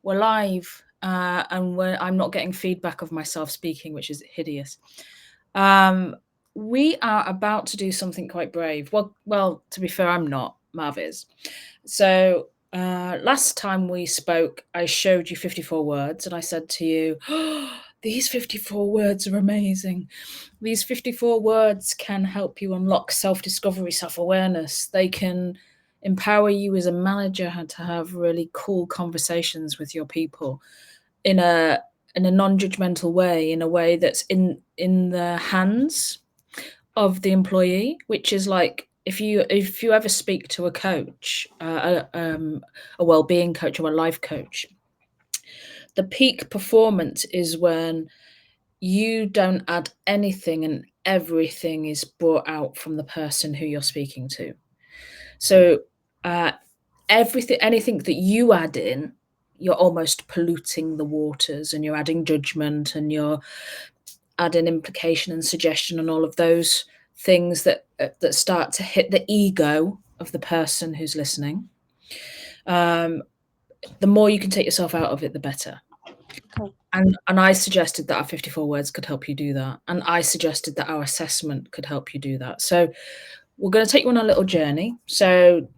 we're live, and I'm not getting feedback of myself speaking, which is hideous. We are about to do something quite brave. Well, to be fair, I'm not. Mav is. So last time we spoke, I showed you 54 words, and I said to you, oh, these 54 words are amazing. These 54 words can help you unlock self-discovery, self-awareness. They can empower you as a manager to have really cool conversations with your people in a non-judgmental way, in a way that's in the hands of the employee, which is like if you ever speak to a coach, a well-being coach or a life coach, the peak performance is when you don't add anything and everything is brought out from the person who you're speaking to. So anything that you add in, you're almost polluting the waters, and you're adding judgment, and you're adding implication and suggestion and all of those things that start to hit the ego of the person who's listening. The more you can take yourself out of it, the better. Okay. And I suggested that our 54 words could help you do that. And I suggested that our assessment could help you do that. So we're going to take you on a little journey. So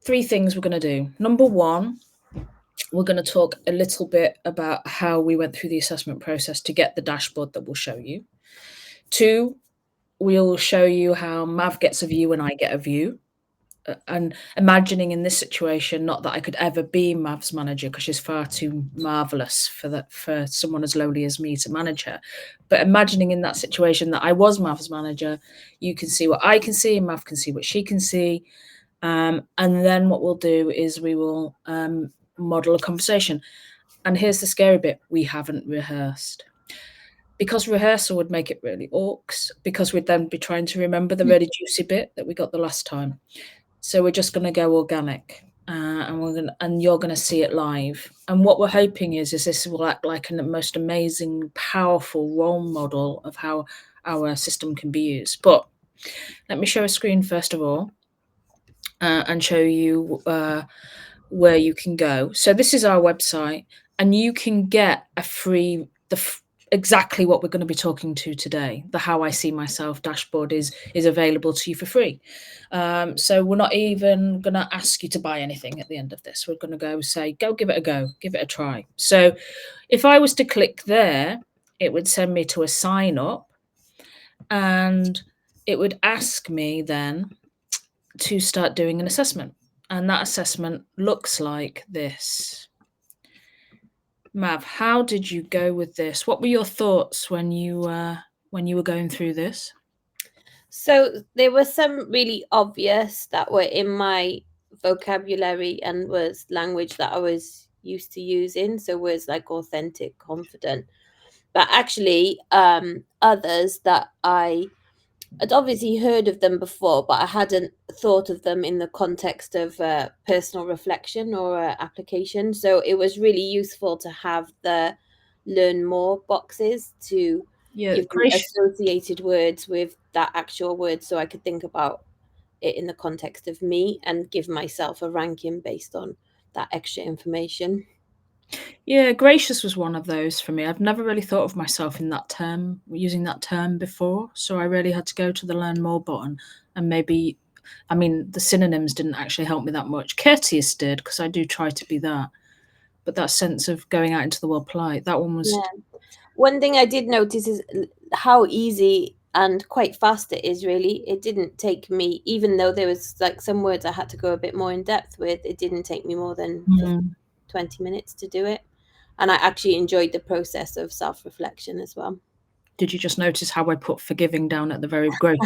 3 things we're going to do. Number 1, we're going to talk a little bit about how we went through the assessment process to get the dashboard that we'll show you. 2, we'll show you how Mav gets a view and I get a view. And imagining in this situation, not that I could ever be Mav's manager because she's far too marvelous for someone as lowly as me to manage her, but imagining in that situation that I was Mav's manager, you can see what I can see, and Mav can see what she can see, and then what we'll do is we will model a conversation. And here's the scary bit: we haven't rehearsed. Because rehearsal would make it really orcs, because we'd then be trying to remember the really juicy bit that we got the last time. So we're just going to go organic, and you're going to see it live. And what we're hoping is this will act like the most amazing, powerful role model of how our system can be used. But let me show a screen first of all, and show you where you can go. So this is our website, and you can get a free exactly what we're going to be talking to today. The How I See Myself dashboard is available to you for free. So we're not even going to ask you to buy anything at the end of this. We're going to go say, go give it a go, give it a try. So if I was to click there, it would send me to a sign up, and it would ask me then to start doing an assessment. And that assessment looks like this. Mav, how did you go with this? What were your thoughts when you were going through this? So there were some really obvious that were in my vocabulary and was language that I was used to using. So words like authentic, confident. But actually, others that I'd obviously heard of them before, but I hadn't thought of them in the context of personal reflection or application. So it was really useful to have the learn more boxes to give me associated words with that actual word so I could think about it in the context of me and give myself a ranking based on that extra information. Yeah, gracious was one of those for me. I've never really thought of myself in that term, using that term before. So I really had to go to the learn more button, and maybe, I mean, the synonyms didn't actually help me that much. Courteous did, because I do try to be that. But that sense of going out into the world polite, that one was. Yeah. One thing I did notice is how easy and quite fast it is, really. It didn't take me, even though there was like some words I had to go a bit more in depth with, it didn't take me more than 20 minutes to do it. And I actually enjoyed the process of self reflection as well. Did you just notice how I put forgiving down at the very growth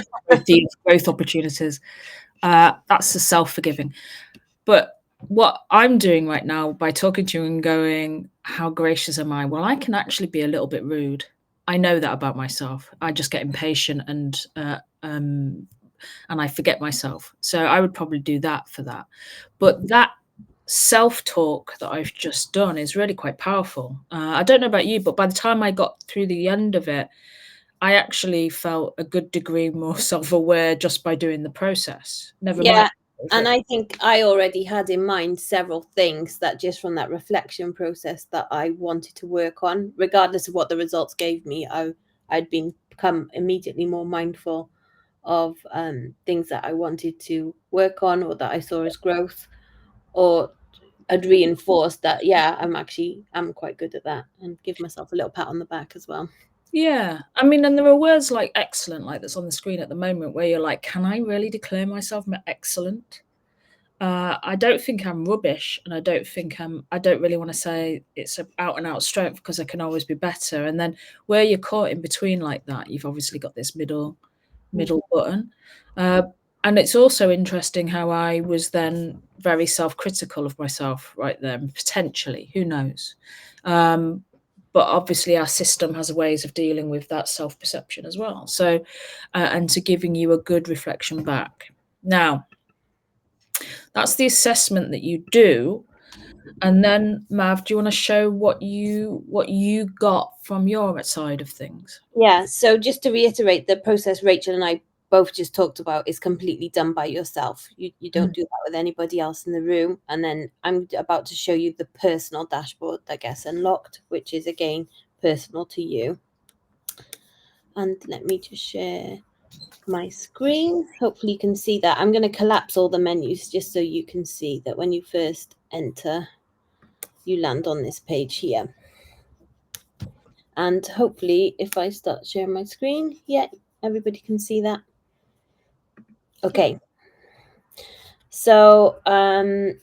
opportunities? That's the self-forgiving. But what I'm doing right now by talking to you and going, how gracious am I? Well, I can actually be a little bit rude. I know that about myself. I just get impatient and I forget myself. So I would probably do that for that. But that self-talk that I've just done is really quite powerful. I don't know about you, but by the time I got through the end of it, I actually felt a good degree more self-aware just by doing the process. Never mind Yeah. And I think I already had in mind several things that just from that reflection process that I wanted to work on, regardless of what the results gave me. I'd become immediately more mindful of things that I wanted to work on or that I saw as growth, or I'd reinforced that, yeah, I'm quite good at that, and give myself a little pat on the back as well. Yeah. I mean, and there are words like excellent, like that's on the screen at the moment, where you're like, can I really declare myself excellent? I don't think I'm rubbish, and I don't really want to say it's an out and out strength, because I can always be better. And then where you're caught in between like that, you've obviously got this middle button. And it's also interesting how I was then very self-critical of myself right then, potentially, who knows? But obviously our system has ways of dealing with that self-perception as well. So, and to giving you a good reflection back. Now, that's the assessment that you do. And then, Mav, do you want to show what you got from your side of things? Yeah. So just to reiterate, the process Racheal and I both just talked about is completely done by yourself. You don't do that with anybody else in the room. And then I'm about to show you the personal dashboard that gets unlocked, which is again personal to you. And let me just share my screen. Hopefully you can see that. I'm going to collapse all the menus just so you can see that when you first enter, you land on this page here. And hopefully if I start sharing my screen, yeah, everybody can see that. Okay. So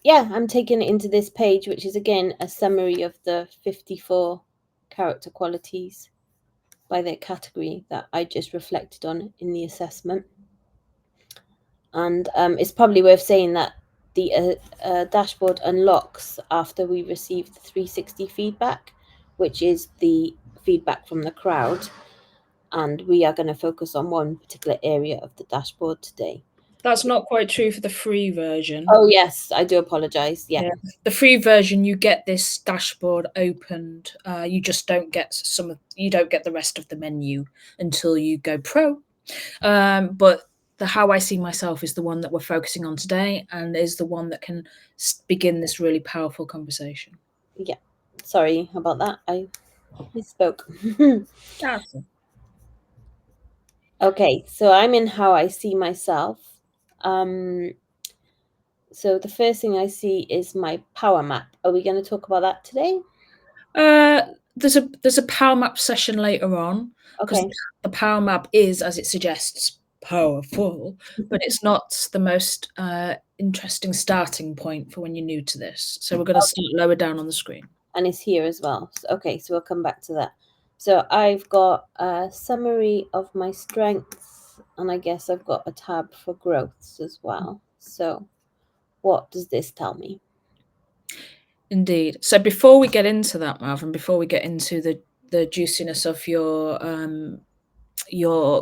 yeah, I'm taking it into this page, which is again a summary of the 54 character qualities by their category that I just reflected on in the assessment. And it's probably worth saying that the dashboard unlocks after we receive the 360 feedback, which is the feedback from the crowd. And we are going to focus on one particular area of the dashboard today. That's not quite true for the free version. Oh, yes, I do apologize. Yeah. The free version, you get this dashboard opened. You just don't get you don't get the rest of the menu until you go pro. But the how I see myself is the one that we're focusing on today, and is the one that can begin this really powerful conversation. Yeah. Sorry about that. I misspoke. Awesome. Okay, so I'm in how I see myself. So the first thing I see is my power map. Are we going to talk about that today? There's a power map session later on, because the power map is, as it suggests, powerful, but it's not the most interesting starting point for when you're new to this. So we're going to start lower down on the screen. And it's here as well. Okay, so we'll come back to that. So I've got a summary of my strengths, and I guess I've got a tab for growths as well. So what does this tell me? Indeed. So before we get into that, Marvin, before we get into the juiciness of your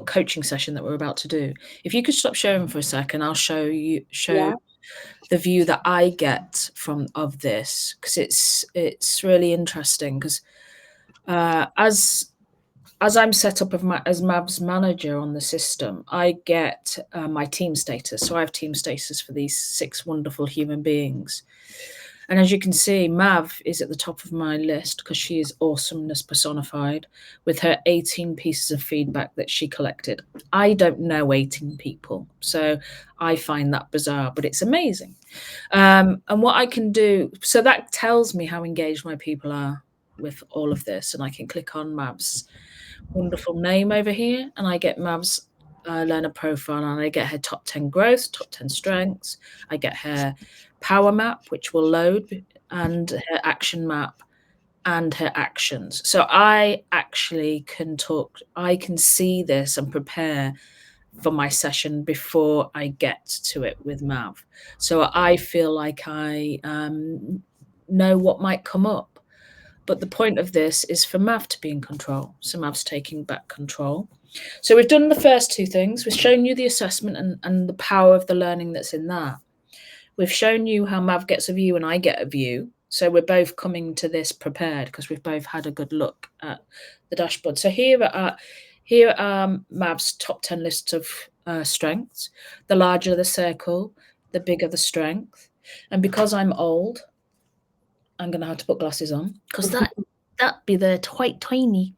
coaching session that we're about to do, if you could stop sharing for a second, I'll show the view that I get of this, because it's really interesting. Because as I'm set up as Mav's manager on the system, I get my team status. So I have team status for these 6 wonderful human beings. And as you can see, Mav is at the top of my list because she is awesomeness personified, with her 18 pieces of feedback that she collected. I don't know 18 people, so I find that bizarre, but it's amazing. And what I can do, so that tells me how engaged my people are with all of this, and I can click on Mav's wonderful name over here, and I get Mav's learner profile, and I get her top 10 growth, top 10 strengths. I get her power map, which will load, and her action map and her actions. So I actually I can see this and prepare for my session before I get to it with Mav. So I feel like I know what might come up. But the point of this is for Mav to be in control. So Mav's taking back control. So we've done the first 2 things. We've shown you the assessment and the power of the learning that's in that. We've shown you how Mav gets a view and I get a view. So we're both coming to this prepared because we've both had a good look at the dashboard. So here are Mav's top 10 lists of strengths. The larger the circle, the bigger the strength. And because I'm old, I'm going to have to put glasses on because that be there quite tiny.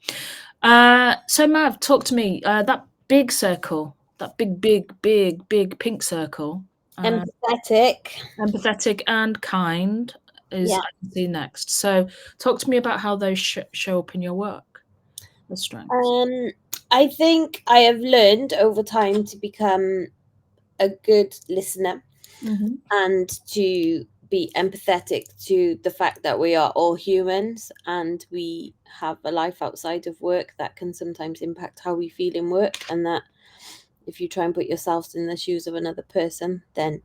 So Mav, talk to me. That big circle, that big pink circle, Empathetic. empathetic and kind is Yeah. I can see next. So talk to me about how those show up in your work, the strengths. I think I have learned over time to become a good listener Mm-hmm. and to be empathetic to the fact that we are all humans and we have a life outside of work that can sometimes impact how we feel in work, and that if you try and put yourselves in the shoes of another person, then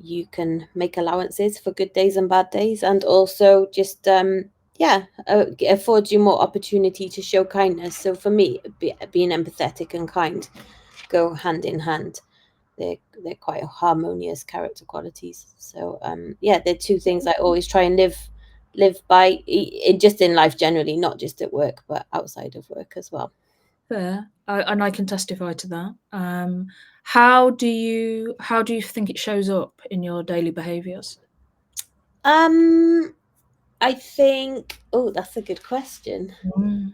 you can make allowances for good days and bad days, and also just affords you more opportunity to show kindness. So for me, being empathetic and kind go hand in hand. They're quite harmonious character qualities. So they're two things I always try and live by, just in life generally, not just at work but outside of work as well. Fair, and I can testify to that. How do you think it shows up in your daily behaviours? um I think, oh, that's a good question. Mm.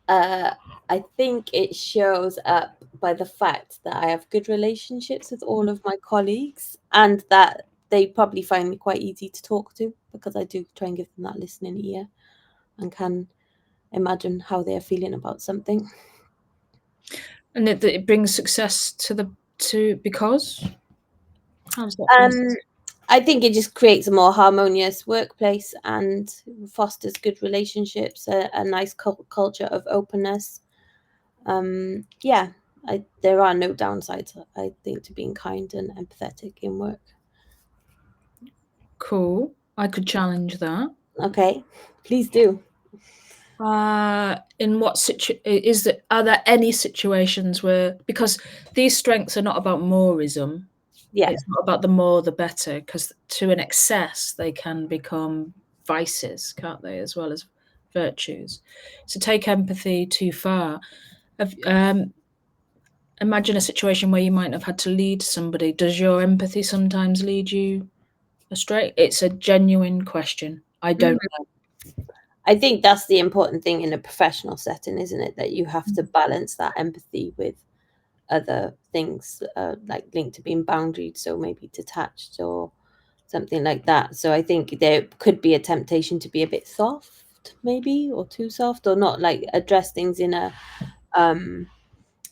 uh I think it shows up by the fact that I have good relationships with all of my colleagues, and that they probably find me quite easy to talk to, because I do try and give them that listening ear and can imagine how they're feeling about something. And it brings success because how does that bring? Um, I think it just creates a more harmonious workplace and fosters good relationships, a nice culture of openness. Yeah, there are no downsides, I think, to being kind and empathetic in work. Cool. I could challenge that. Okay, please do. In what are there any situations where, because these strengths are not about moreism, Yeah. it's not about the more the better, because to an excess they can become vices, can't they, as well as virtues. So take empathy too far. Imagine a situation where you might have had to lead somebody. Does your empathy sometimes lead you astray? It's a genuine question. I don't Mhm. I think that's the important thing in a professional setting, isn't it? That you have know. to balance that empathy with other things, like linked to being boundaried, so maybe detached or something like that. So I think there could be a temptation to be a bit soft, maybe, or too soft, or not like address things um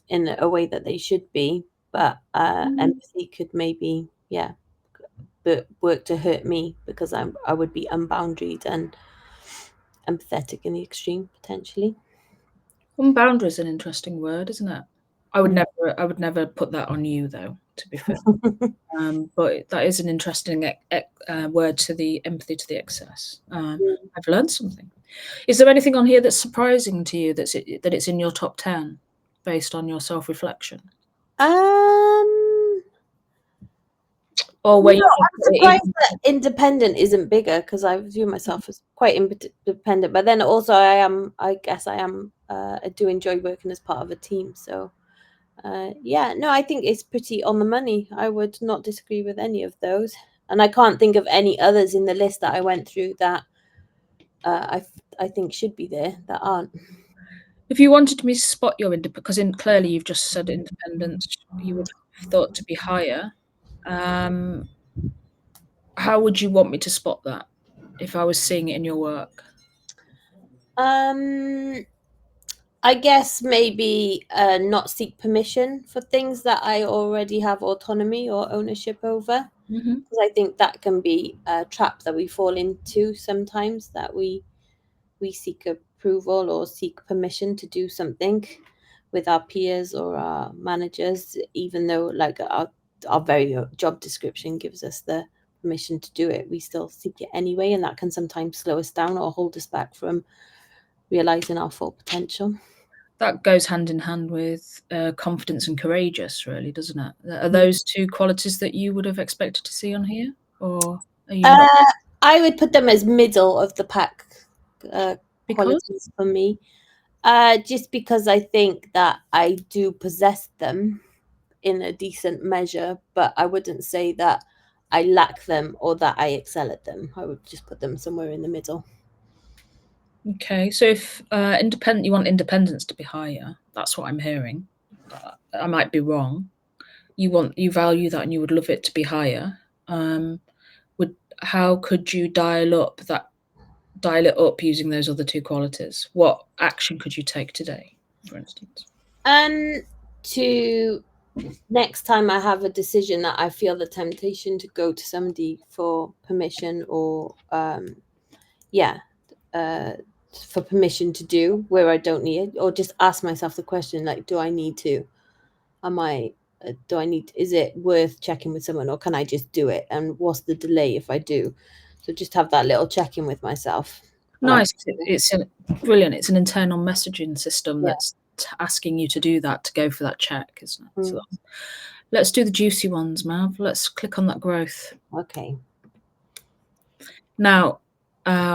in a way that they should be. But Mm. empathy could maybe, yeah, but work to hurt me because I would be unboundaried and empathetic in the extreme, potentially. Unboundary is an interesting word, isn't it? I would Mm. never, I would never put that on you, though. To be fair, but that is an interesting word to the empathy to the excess. I've learned something. Is there anything on here that's surprising to you that it's in your top 10 based on your self reflection, Um, or where no, you I'm put it surprised in? that independent isn't bigger, because I view myself as quite independent. But then also, I do enjoy working as part of a team. So, yeah, no, I think it's pretty on the money. I would not disagree with any of those. And I can't think of any others in the list that I went through that I think should be there that aren't. If you wanted me to spot your independence, because clearly you've just said independence, you would have thought to be higher. Um, how would you want me to spot that if I was seeing it in your work? Um, I guess maybe not seek permission for things that I already have autonomy or ownership over. Hmm. Because I think that can be a trap that we fall into sometimes, that we seek approval or seek permission to do something with our peers or our managers, even though like our very job description gives us the permission to do it. We still seek it anyway, and that can sometimes slow us down or hold us back from realizing our full potential. That goes hand in hand with confidence and courageous, really, doesn't it? Are those two qualities that you would have expected to see on here, or are you not? Uh, I would put them as middle of the pack uh, Because? qualities for me, just because I think that I do possess them, in a decent measure, but I wouldn't say that I lack them or that I excel at them. I would just put them somewhere in the middle. Okay, so if you want independence to be higher, that's what I'm hearing. I might be wrong. You value that and you would love it to be higher. How could you dial it up using those other two qualities? What action could you take today, for instance? To next time I have a decision that I feel the temptation to go to somebody for permission or for permission to do where I don't need it, or just ask myself the question, like, do I need to? Is it worth checking with someone, or can I just do it? And what's the delay if I do? So just have that little check-in with myself. Nice. It's brilliant. It's an internal messaging system Yeah. that's asking you to do that, to go for that check, isn't it? Mm. So let's do the juicy ones, Mav. Let's click on that growth. Okay. Now,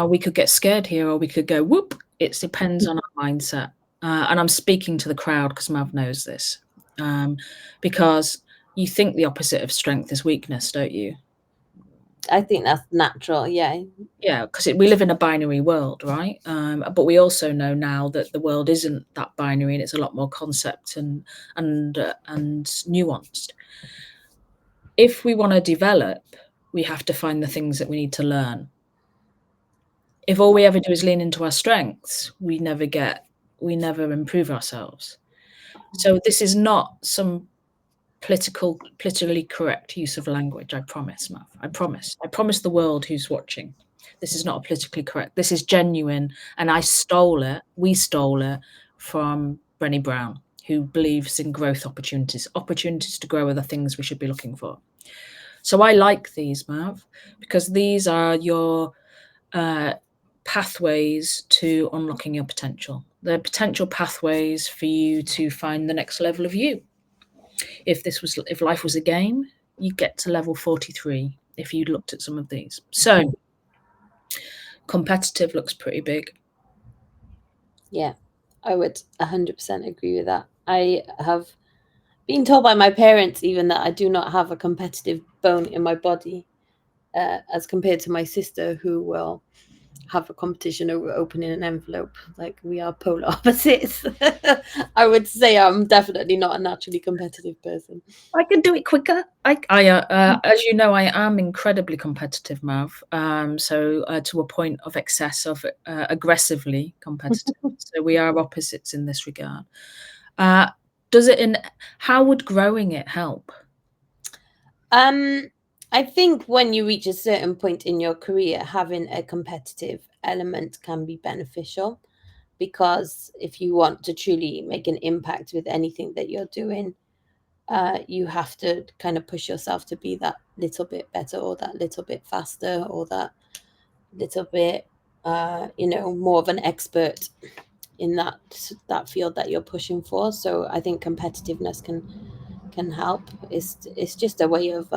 we could get scared here, or we could go whoop. It depends on our mindset. And I'm speaking to the crowd because Mav knows this. Because you think the opposite of strength is weakness, don't you? I think that's natural. Yeah. Yeah, because we live in a binary world, right? But we also know now that the world isn't that binary, and it's a lot more concept and nuanced. If we want to develop, we have to find the things that we need to learn. If all we ever do is lean into our strengths, we never improve ourselves. So this is not some politically correct use of language. I promise, Mav. I promise the world who's watching. This is not politically correct. This is genuine, and we stole it from Brené Brown, who believes in growth opportunities to grow are the things we should be looking for. So I like these, Mav, because these are your pathways to unlocking your potential. They're potential pathways for you to find the next level of you. If life was a game, you get to level 43 if you'd looked at some of these. So competitive looks pretty big. Yeah, I would 100% agree with that. I have been told by my parents even that I do not have a competitive bone in my body, as compared to my sister, who will have a competition over opening an envelope. Like, we are polar opposites. I would say I'm definitely not a naturally competitive person. I can do it quicker. As you know, I am incredibly competitive, Mav. So to a point of excess of aggressively competitive. So we are opposites in this regard. How would growing it help? I think when you reach a certain point in your career, having a competitive element can be beneficial, because if you want to truly make an impact with anything that you're doing, you have to kind of push yourself to be that little bit better, or that little bit faster, or that little bit, more of an expert in that field that you're pushing for. So I think competitiveness can help. It's just a way of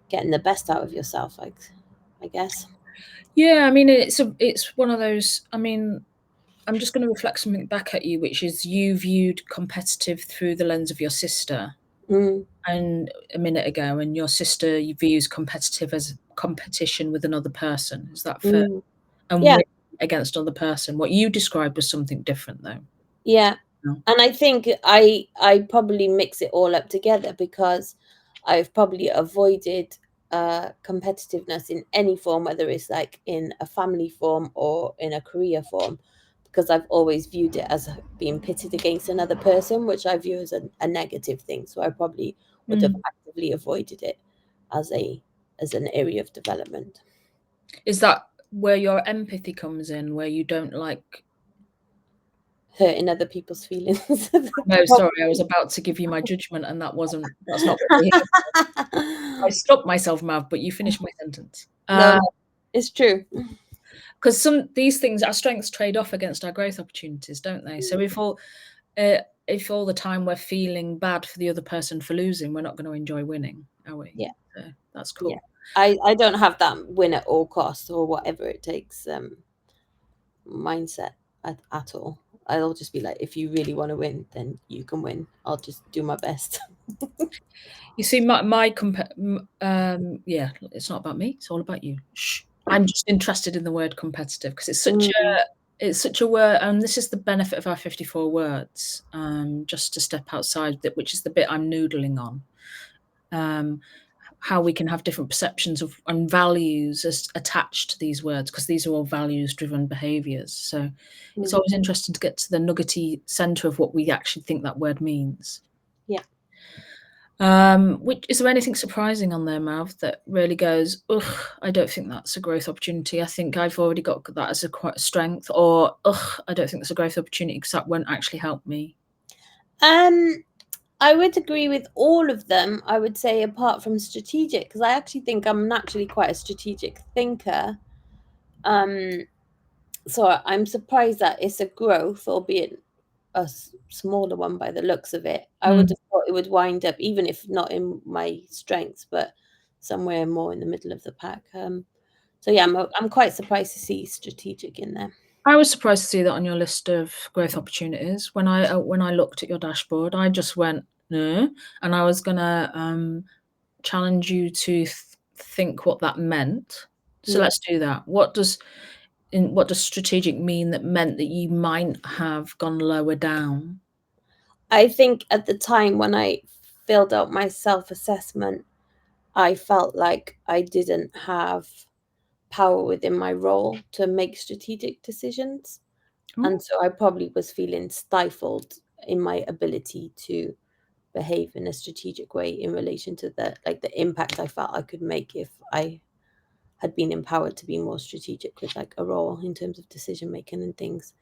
getting the best out of yourself, I guess. Yeah, I mean, it's one of those. I mean, I'm just going to reflect something back at you, which is you viewed competitive through the lens of your sister, and a minute ago, and your sister views competitive as competition with another person. Is that fair? And Yeah. against another person. What you described was something different, though. Yeah. No. And I think I probably mix it all up together, because I've probably avoided competitiveness in any form, whether it's like in a family form or in a career form, because I've always viewed it as being pitted against another person, which I view as a negative thing. So I probably would have actively avoided it as an area of development. Is that where your empathy comes in, where you don't like hurting other people's feelings? No, sorry, I was about to give you my judgment, and that's not what we're here for. I stopped myself, Mav, but you finished my sentence. No, it's true. Because these things, our strengths trade off against our growth opportunities, don't they? So if all the time we're feeling bad for the other person for losing, we're not going to enjoy winning, are we? Yeah. So that's cool. Yeah. I don't have that win at all costs or whatever it takes mindset at all. I'll just be like, if you really want to win, then you can win. I'll just do my best. You see, yeah, it's not about me. It's all about you. Shh. I'm just interested in the word competitive because it's such a word, and this is the benefit of our 54 words. Just to step outside that, which is the bit I'm noodling on. How we can have different perceptions of and values attached to these words, because these are all values-driven behaviours. So it's always interesting to get to the nuggety centre of what we actually think that word means. Yeah. Is there anything surprising on there, Mav, that really goes, ugh, I don't think that's a growth opportunity. I think I've already got that as quite a strength, or ugh, I don't think that's a growth opportunity because that won't actually help me? I would agree with all of them. I would say apart from strategic, because I actually think I'm naturally quite a strategic thinker. So I'm surprised that it's a growth, albeit a smaller one by the looks of it. I would have thought it would wind up, even if not in my strengths, but somewhere more in the middle of the pack. So yeah, I'm quite surprised to see strategic in there. I was surprised to see that on your list of growth opportunities. When I looked at your dashboard, I just went, no, and I was gonna challenge you to think what that meant. So let's do that. What does strategic mean that meant that you might have gone lower down? I think at the time when I filled out my self-assessment, I felt like I didn't have power within my role to make strategic decisions. And so I probably was feeling stifled in my ability to behave in a strategic way in relation to the impact I felt I could make if I had been empowered to be more strategic with like a role in terms of decision making and things.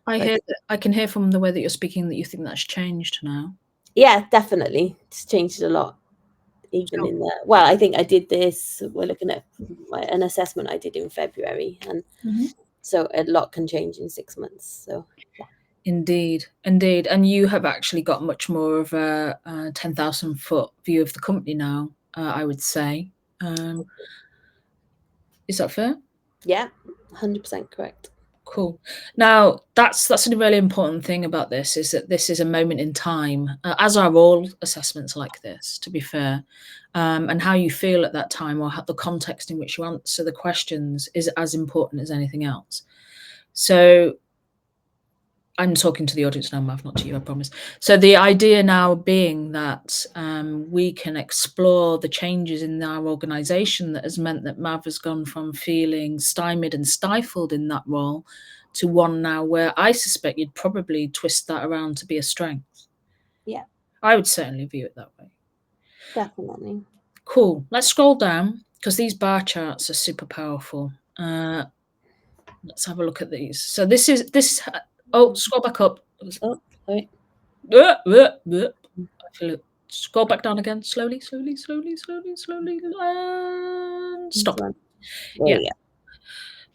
I can hear from the way that you're speaking that you think that's changed now. Yeah, definitely. It's changed a lot. Even in the I think I did this. We're looking at an assessment I did in February, and so a lot can change in 6 months. So yeah. Indeed, and you have actually got much more of a 10,000-foot view of the company now. I would say, is that fair? Yeah, 100% correct. Cool. Now, that's a really important thing about this, is that this is a moment in time, as are all assessments like this, to be fair. And how you feel at that time, or the context in which you answer the questions, is as important as anything else. So I'm talking to the audience now, Mav, not to you, I promise. So the idea now being that we can explore the changes in our organisation that has meant that Mav has gone from feeling stymied and stifled in that role to one now where I suspect you'd probably twist that around to be a strength. Yeah. I would certainly view it that way. Definitely. Cool. Let's scroll down, because these bar charts are super powerful. Let's have a look at these. So this. Oh, scroll back up. Oh, sorry. I feel it. Scroll back down again. Slowly, and stop. Yeah.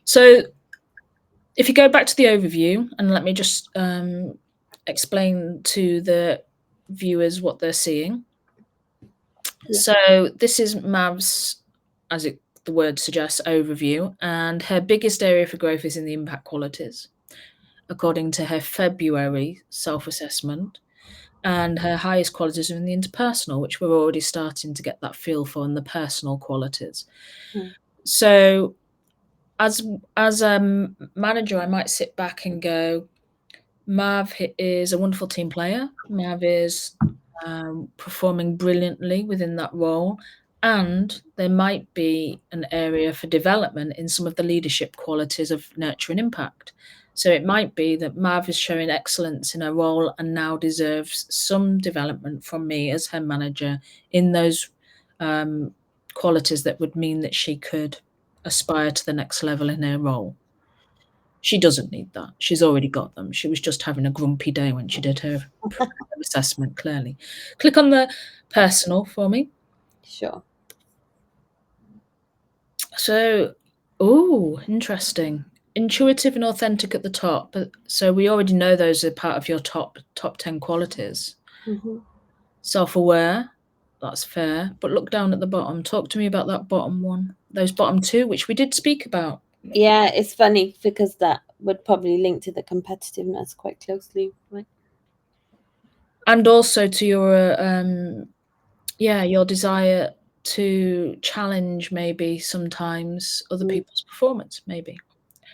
So if you go back to the overview, and let me just explain to the viewers what they're seeing. Yeah. So this is Mav's, as the word suggests, overview, and her biggest area for growth is in the impact qualities, according to her February self-assessment. And her highest qualities are in the interpersonal, which we're already starting to get that feel for, in the personal qualities. So as a manager, I might sit back and go, Mav is a wonderful team player. Mav is performing brilliantly within that role. And there might be an area for development in some of the leadership qualities of nurture and impact. So it might be that Mav is showing excellence in her role and now deserves some development from me as her manager in those qualities that would mean that she could aspire to the next level in her role. She doesn't need that. She's already got them. She was just having a grumpy day when she did her assessment, clearly. Click on the personal for me. Sure. So, oh, interesting. Intuitive and authentic at the top. But so we already know those are part of your top 10 qualities. Self-aware, that's fair. But look down at the bottom. Talk to me about that bottom one. Those bottom two, which we did speak about. Yeah, it's funny because that would probably link to the competitiveness quite closely, right? And also to your desire to challenge maybe sometimes other people's performance, maybe.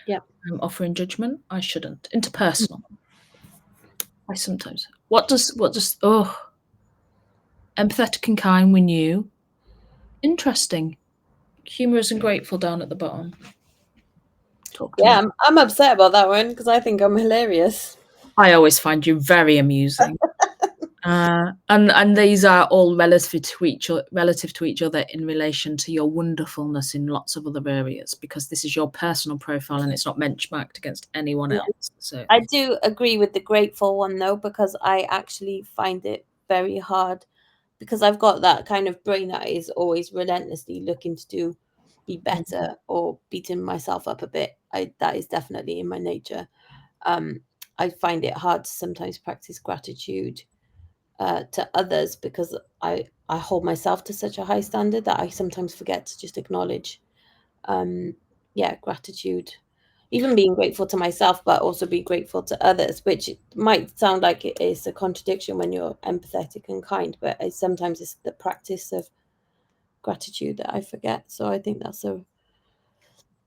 Yeah. Offering judgment, I shouldn't. Interpersonal. I sometimes. What does empathetic and kind, we knew. Interesting. Humorous and grateful down at the bottom. Talk to me. Yeah, I'm upset about that one because I think I'm hilarious. I always find you very amusing. And these are all relative to each other in relation to your wonderfulness in lots of other areas, because this is your personal profile and it's not benchmarked against anyone else. So I do agree with the grateful one though, because I actually find it very hard, because I've got that kind of brain that is always relentlessly looking to be better or beating myself up a bit. That is definitely in my nature. I find it hard to sometimes practice gratitude to others, because I hold myself to such a high standard that I sometimes forget to just acknowledge gratitude, even being grateful to myself, but also be grateful to others, which might sound like it is a contradiction when you're empathetic and kind, but sometimes it's the practice of gratitude that I forget. So I think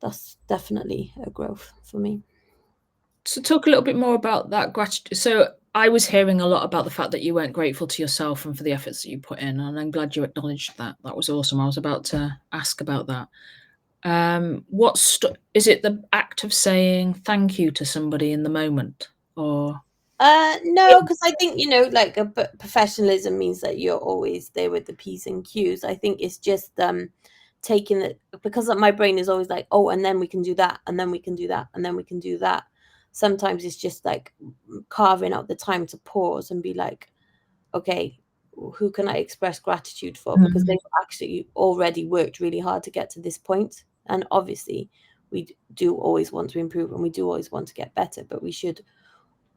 that's definitely a growth for me. So talk a little bit more about that gratitude. So I was hearing a lot about the fact that you weren't grateful to yourself and for the efforts that you put in, and I'm glad you acknowledged that. That was awesome. I was about to ask about that. Is it the act of saying thank you to somebody in the moment, or? No, because I think, like professionalism means that you're always there with the P's and Q's. I think it's just taking it, because my brain is always like, oh, and then we can do that, and then we can do that, and then we can do that. Sometimes it's just like carving out the time to pause and be like, okay, who can I express gratitude for? Because they've actually already worked really hard to get to this point. And obviously, we do always want to improve and we do always want to get better, but we should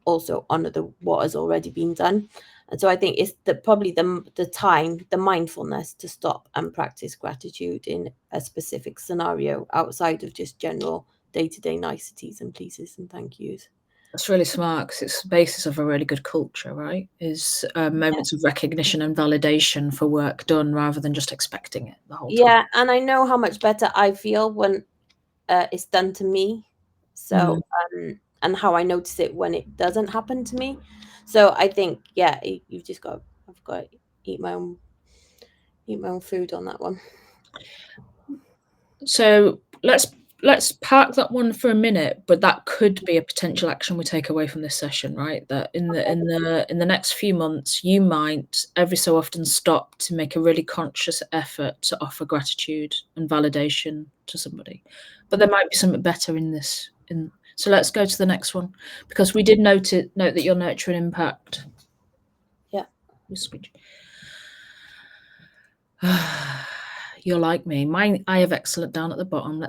also honor what has already been done. And so I think it's probably the time, the mindfulness to stop and practice gratitude in a specific scenario outside of just general day-to-day niceties and pleases and thank yous. That's really smart, because it's the basis of a really good culture, right? Is moments of recognition and validation for work done rather than just expecting it the whole time. Yeah, and I know how much better I feel when it's done to me. So, and how I notice it when it doesn't happen to me. So I think, yeah, I've got to eat my own food on that one. So let's park that one for a minute, but that could be a potential action we take away from this session, right? That in the next few months, you might every so often stop to make a really conscious effort to offer gratitude and validation to somebody. But there might be something better in this. So let's go to the next one, because we did note that your nurture and impact. Yeah. You're like me. I have excellent down at the bottom.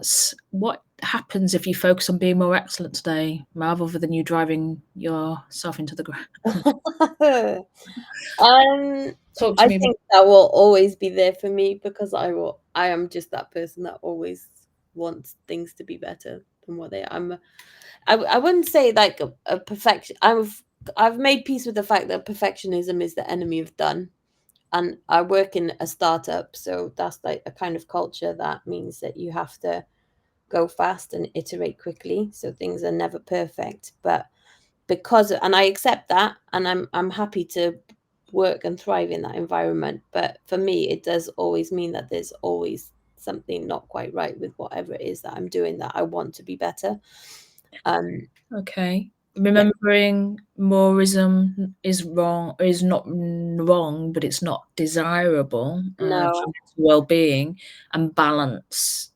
What happens if you focus on being more excellent today, Marv, other than you driving yourself into the ground? Talk to I me. think that will always be there for me, because I am just that person that always wants things to be better than what they are. I wouldn't say like a perfection. I've made peace with the fact that perfectionism is the enemy of done. And I work in a startup, so that's like a kind of culture that means that you have to go fast and iterate quickly. So things are never perfect, but and I accept that, and I'm happy to work and thrive in that environment. But for me, it does always mean that there's always something not quite right with whatever it is that I'm doing, that I want to be better. Okay. Remembering moreism is not wrong, but it's not desirable No. for well-being, and balance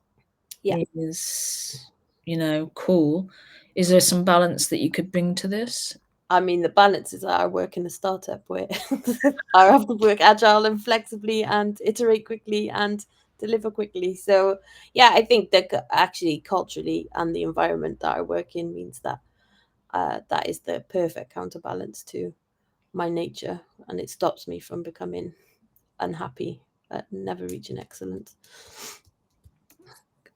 Yeah. is, cool. Is there some balance that you could bring to this? I mean, the balance is that I work in a startup where I have to work agile and flexibly and iterate quickly and deliver quickly. So, yeah, I think that actually culturally and the environment that I work in means that that is the perfect counterbalance to my nature, and it stops me from becoming unhappy at never reaching excellence.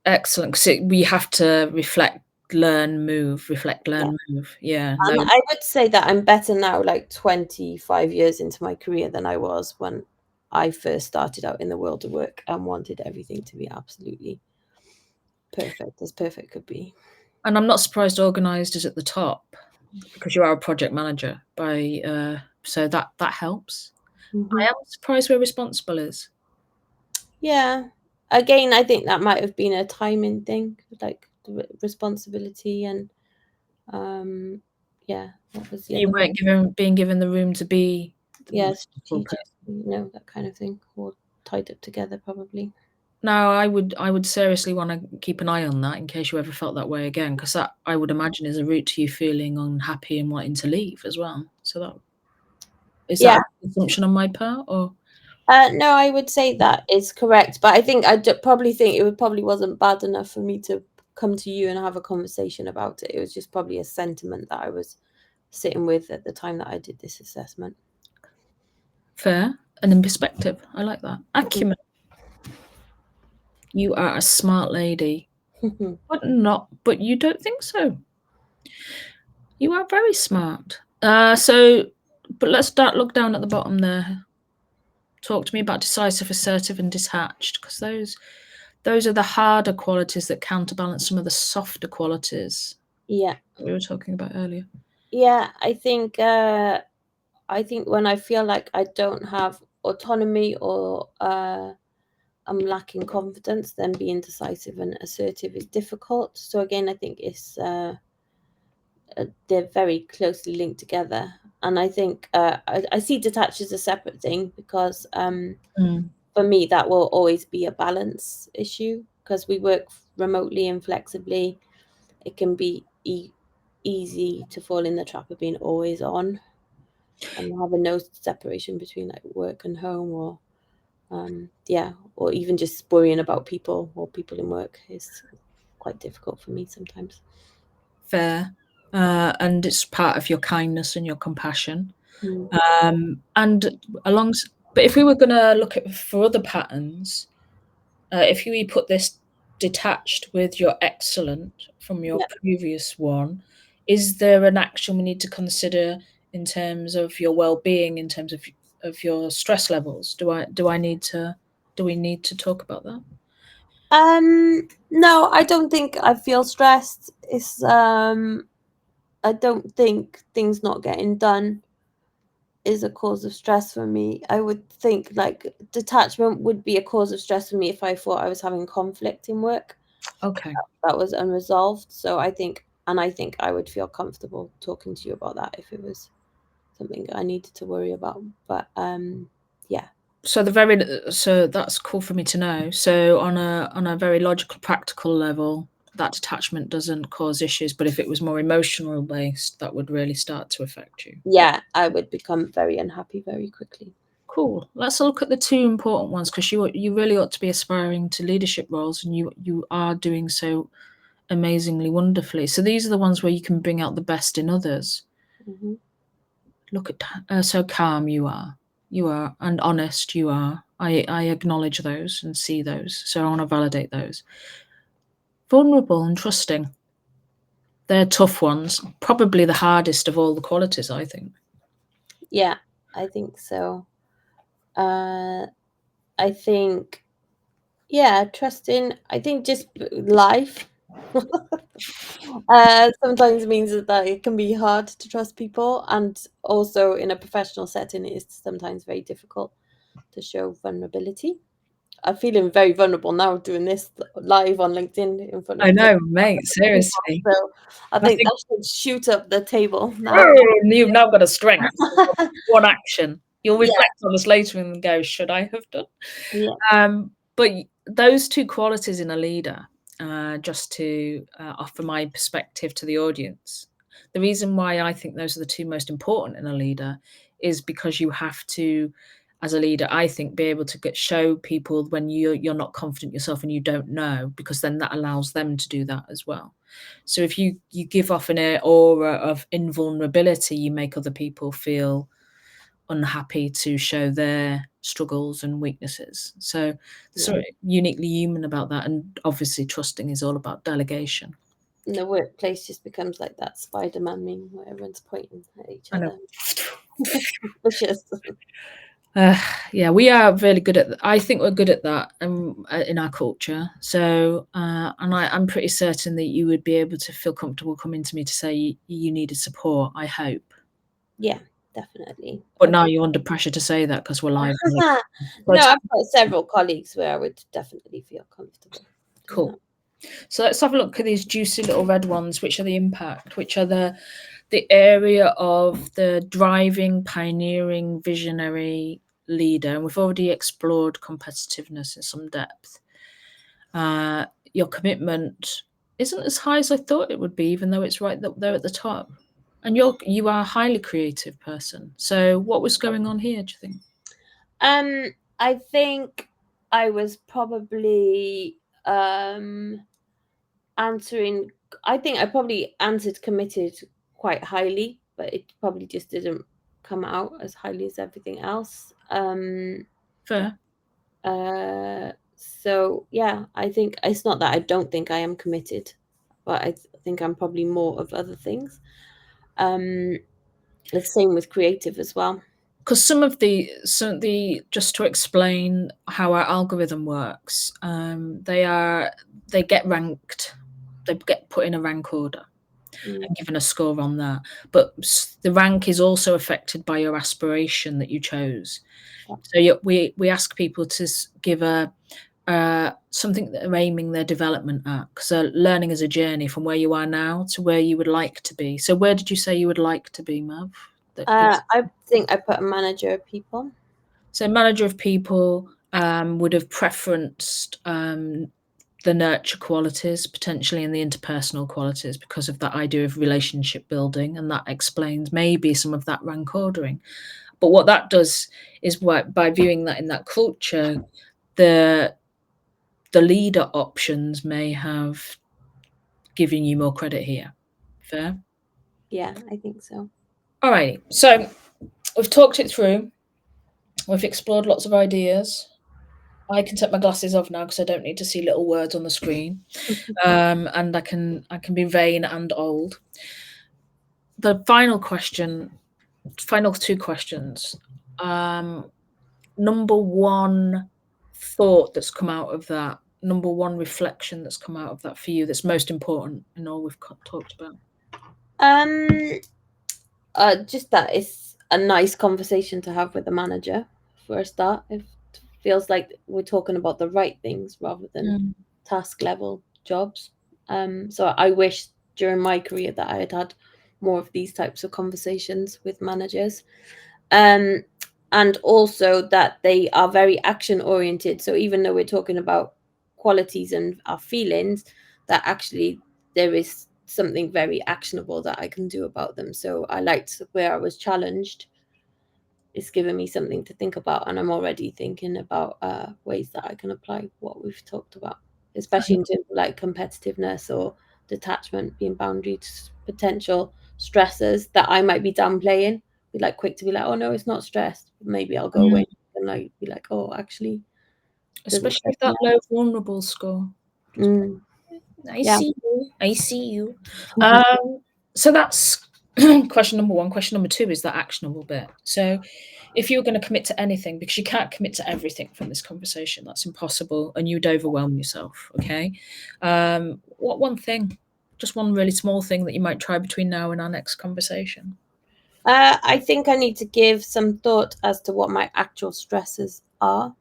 Excellent, because we have to reflect learn, move, reflect, Yeah. learn, move. Yeah, no. And I would say that I'm better now, like 25 years into my career, than I was when I first started out in the world of work and wanted everything to be absolutely perfect, as perfect could be. And I'm not surprised organised is at the top because you are a project manager so that helps. I Mhm. am surprised where responsible is. Yeah. Again, I think that might have been a timing thing, like the responsibility and um yeah, what was the You other one? weren't being given the room to be the Yeah, responsible strategic, person. that kind of thing, all tied up together probably. No, I would seriously wanna keep an eye on that in case you ever felt that way again, because that, I would imagine, is a route to you feeling unhappy and wanting to leave as well. So that is Yeah. that an assumption on my part, or No, I would say that is correct, but I think probably think it would probably wasn't bad enough for me to come to you and have a conversation about it. It was just probably a sentiment that I was sitting with at the time that I did this assessment. fair and in perspective? I like that. Acumen. You are a smart lady. But you don't think so. You are very smart. But let's look down at the bottom there. Talk to me about decisive, assertive, and detached, because those are the harder qualities that counterbalance some of the softer qualities Yeah. we were talking about earlier. Yeah, I think when I feel like I don't have autonomy or I'm lacking confidence, then being decisive and assertive is difficult. So again, I think they're very closely linked together. And I think I see detached as a separate thing because Mm. for me that will always be a balance issue because we work remotely and flexibly. It can be easy to fall in the trap of being always on and having no separation between like work and home or yeah, or even just worrying about people or people in work is quite difficult for me sometimes. Fair. And it's part of your kindness and your compassion. Mm. And but if we were going to look at for other patterns, if we put this detached with your excellent from your Yeah. previous one, is there an action we need to consider in terms of your well-being, in terms of your stress levels? Do we need to talk about that? No, I don't think I feel stressed. I don't think things not getting done is a cause of stress for me. I would think like detachment would be a cause of stress for me if I thought I was having conflict in work Okay. that was unresolved. So I think I would feel comfortable talking to you about that if it was something I needed to worry about. But yeah. So that's cool for me to know. So on a very logical, practical level, that detachment doesn't cause issues, but if it was more emotional based, that would really start to affect you. Yeah, I would become very unhappy very quickly. Cool. Let's look at the two important ones, because you really ought to be aspiring to leadership roles, and you are doing so amazingly wonderfully. So these are the ones where you can bring out the best in others. Hmm. Look at so calm you are, and honest you are. I acknowledge those and see those, so I want to validate those. Vulnerable and trusting. They're tough ones. Probably the hardest of all the qualities, I think. Yeah, I think so. Uh, I think, yeah, trusting. I think just life sometimes means that it can be hard to trust people, and also in a professional setting, it is sometimes very difficult to show vulnerability. I'm feeling very vulnerable now doing this live on LinkedIn in front I of like know, mate. people. Seriously, So I I think think that should shoot up the table now. oh, you've now got a strength. One action. You'll Yeah, reflect on this later and go, should I have done? yeah, But those two qualities in a leader, just to offer my perspective to the audience, the reason why I think those are the two most important in a leader is because you have to, as a leader, I think, be able to show people when you're not confident yourself and you don't know, because then that allows them to do that as well. So if you give off an aura of invulnerability, you make other people feel unhappy to show their struggles and weaknesses. So yeah, sort of uniquely human about that, and obviously trusting is all about delegation. And the workplace just becomes like that Spider-Man meme where everyone's pointing at each I know. other. Suspicious. Yeah, we are really good at. I think we're good at that in our culture. So, and I'm pretty certain that you would be able to feel comfortable coming to me to say you needed support. I hope. Yeah, definitely. But now you're under pressure to say that because we're live. But No, I've got several colleagues where I would definitely feel comfortable doing cool. So let's have a look at these juicy little red ones. Which are the impact? Which are the area of the driving, pioneering, visionary leader? And we've already explored competitiveness in some depth. Your commitment isn't as high as I thought it would be, even though it's right there at the top. And you are a highly creative person. So what was going on here, do you think? I think I was probably answering. I think I probably answered committed quite highly, but it probably just didn't come out as highly as everything else. Fair. So yeah, I think it's not that I don't think I am committed, but I think I'm probably more of other things. The same with creative as well. Because some of the just to explain how our algorithm works, they get ranked, they get put in a rank order and given a score on that. But the rank is also affected by your aspiration that you chose. So we ask people to give something that they're aiming their development at, because learning is a journey from where you are now to where you would like to be. So where did you say you would like to be, Mav? I think I put a manager of people. So manager of people would have preferenced the nurture qualities potentially and the interpersonal qualities because of that idea of relationship building, and that explains maybe some of that rank ordering. But what that does is by viewing that in that culture, the leader options may have given you more credit here. Fair? Yeah, I think so. All right. So we've talked it through. We've explored lots of ideas. I can take my glasses off now because I don't need to see little words on the screen, and I can be vain and old. The final two questions. Number one thought that's come out of that. Number one reflection that's come out of that for you. That's most important in all we've talked about. Just that it's a nice conversation to have with the manager for a start. It feels like we're talking about the right things rather than task level jobs. So I wish during my career that I had more of these types of conversations with managers. And also that they are very action oriented. So even though we're talking about qualities and our feelings, that actually there is something very actionable that I can do about them. So I liked where I was challenged. It's given me something to think about, and I'm already thinking about ways that I can apply what we've talked about, especially in terms of like competitiveness or detachment, being boundaries, potential stressors that I might be downplaying. Be like quick to be like, oh no, it's not stressed. Maybe I'll go away and like be like, oh, actually, Especially with that low vulnerable score. I see you. I see you. So that's question number one. Question number two is that actionable bit. So if you're going to commit to anything, because you can't commit to everything from this conversation, that's impossible, and you'd overwhelm yourself. Okay. What one thing, just one really small thing that you might try between now and our next conversation? I think I need to give some thought as to what my actual stresses are.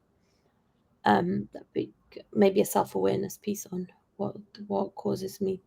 That'd be maybe a self-awareness piece on what causes me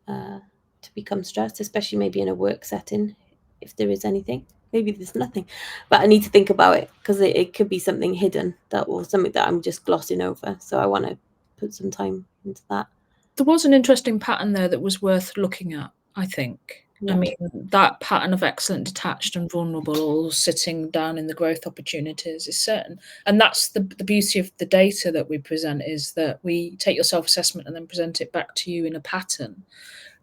to become stressed, especially maybe in a work setting, if there is anything. Maybe there's nothing, but I need to think about it because it could be something hidden or something that I'm just glossing over. So I want to put some time into that. There was an interesting pattern there that was worth looking at, I think. I mean, that pattern of excellent, detached, and vulnerable, all sitting down in the growth opportunities, is certain. And that's the beauty of the data that we present, is that we take your self-assessment and then present it back to you in a pattern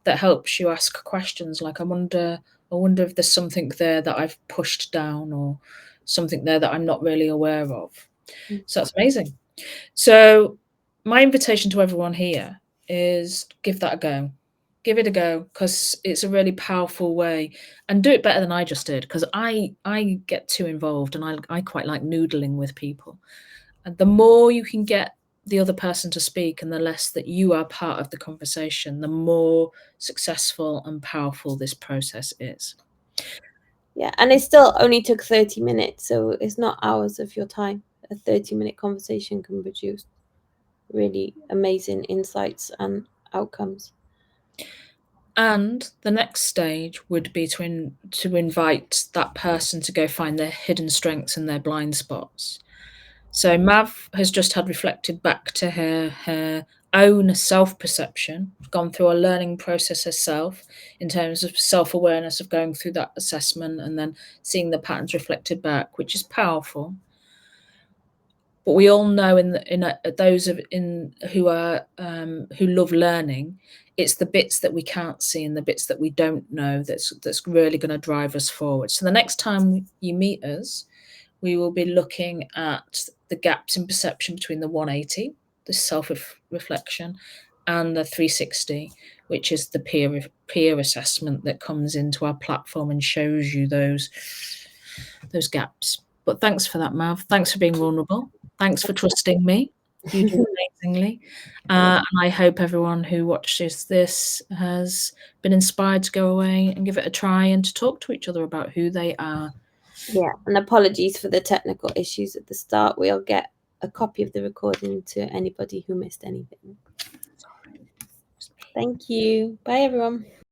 that helps you ask questions like, I wonder if there's something there that I've pushed down, or something there that I'm not really aware of. So that's amazing. So my invitation to everyone here is give that a go. Give it a go, because it's a really powerful way, and do it better than I just did, because I get too involved, and I quite like noodling with people. And the more you can get the other person to speak and the less that you are part of the conversation, the more successful and powerful this process is. Yeah, and it still only took 30 minutes, so it's not hours of your time. A 30-minute conversation can produce really amazing insights and outcomes. And the next stage would be to invite that person to go find their hidden strengths and their blind spots. So Mav has just had reflected back to her own self-perception, gone through a learning process herself in terms of self-awareness of going through that assessment and then seeing the patterns reflected back, which is powerful. But we all know those who love learning, it's the bits that we can't see and the bits that we don't know that's really going to drive us forward. So the next time you meet us, we will be looking at the gaps in perception between the 180, the self-reflection, and the 360, which is the peer assessment that comes into our platform and shows you those gaps. But thanks for that, Mav. Thanks for being vulnerable. Thanks for trusting me. You do amazingly. And I hope everyone who watches this has been inspired to go away and give it a try and to talk to each other about who they are. Yeah, and apologies for the technical issues at the start. We'll get a copy of the recording to anybody who missed anything. Thank you. Bye, everyone.